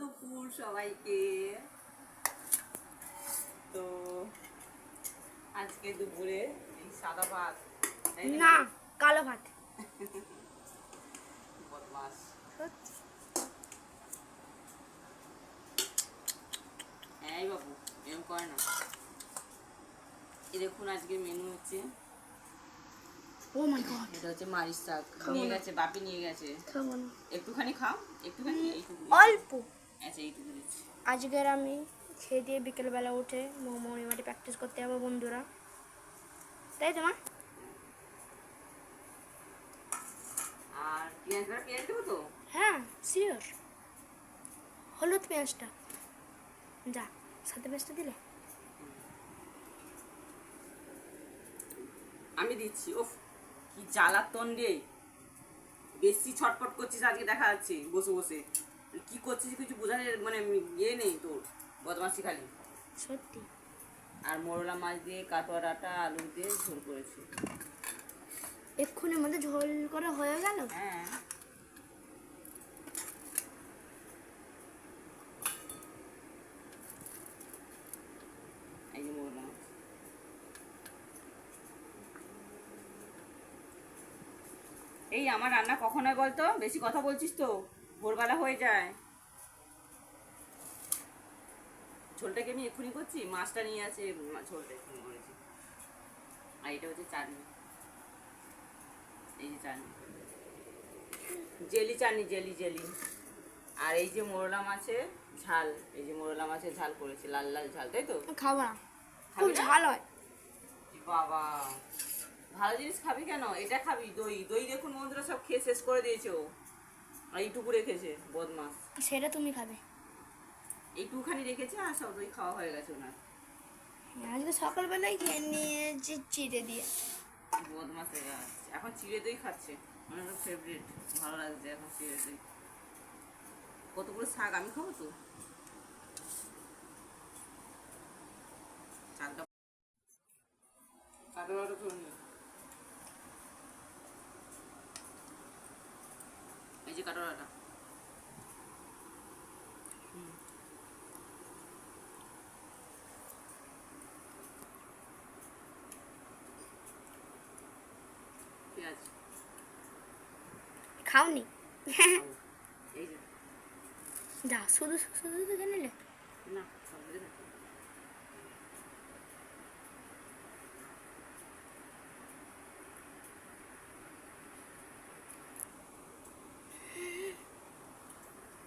দুপুর সবাইকে। তো আজকে দুপুরে এই সাদা ভাত, না কালো ভাত। বদমাস। হ্যাঁ বাবু, এরকম করে না। এই দেখুন আজকে মেনু হচ্ছে, ও মাই গড, এটা হচ্ছে মারিচ শাক নিয়ে গেছে, বাপি নিয়ে গেছে। খাবো না, একটুখানি খাও, একটুখানি, এইটুকু অল্প। আচ্ছা এইটুকু দিচ্ছি। আজকের আমি খেয়ে দিয়ে বিকেলবেলা উঠে মোমো মাটি প্র্যাকটিস করতে যাবো বন্ধুরা, তাই তোমার? আর পেঁয়াজ দেবো তো? হ্যাঁ শিওর, হলুদ পেঁয়াজটা যা, সাথে পেঁয়াজটা দিলে আমি দিচ্ছি। ওফ কি জ্বালাতন রে, বেশি ছটপট করছিস আজকে দেখা যাচ্ছে বসে বসে। কি করছিস কিছু বোঝানোর মানে ইয়ে নেই তোর, বদমাসি খালি। সত্যি। আর মোরলা মাছ দিয়ে কাটোয়া ডাঁটা আলু দিয়ে ঝোল করেছি। এক্ষুনি মধ্যে ঝোল করে হয়ে গেল। হ্যাঁ এই যে মোরলা মাছ। এই আমার রান্না কখন হয় বলতো? বেশি কথা বলছিস তো, ভোরবেলা হয়ে যায়। ঝোলটাকে আমি এক্ষুনি করছি, মাছটা নিয়ে আছে, ঝোলটা এক্ষুনি করেছি। আর এটা হচ্ছে চাটনি, এই যে চাটনি, জেলি চাটনি, জেলি জেলি। আর এই যে মোরলা মাছের ঝাল, এই যে মোরলা মাছের ঝাল করেছি, লাল লাল ঝাল, তাই তো? খাবো না, খাবি খুব না? ঝাল হয়। বাবা, ভালো জিনিস খাবি কেন? এটা খাবি, দই। দই দেখুন বন্ধুরা সব খেয়ে শেষ করে দিয়েছে ও, আর এইটুকু রেখেছে, বদমাস। সেটা তুমি খাবে। এইটুখানি রেখেছে আর সব দই খাওয়া হয়ে গেছে ওনার। আজকে সকালবেলায় খেয়ে নিয়েছি চিড়ে দিয়ে। বদমাস হয়ে গেছে, এখন চিড়ে দই খাচ্ছে, ওনার ফেভারিট, ভালো লাগছে এখন চিড়ে দই। কতগুলো শাক আমি খাবো তো। শাকটা কাটো কাটো করে নিই। এই যে কাটোরাটা, পেঁয়াজ খাওনি? এই যে, যা, শুধু শুধু দেখে নিলে। না সব দিকে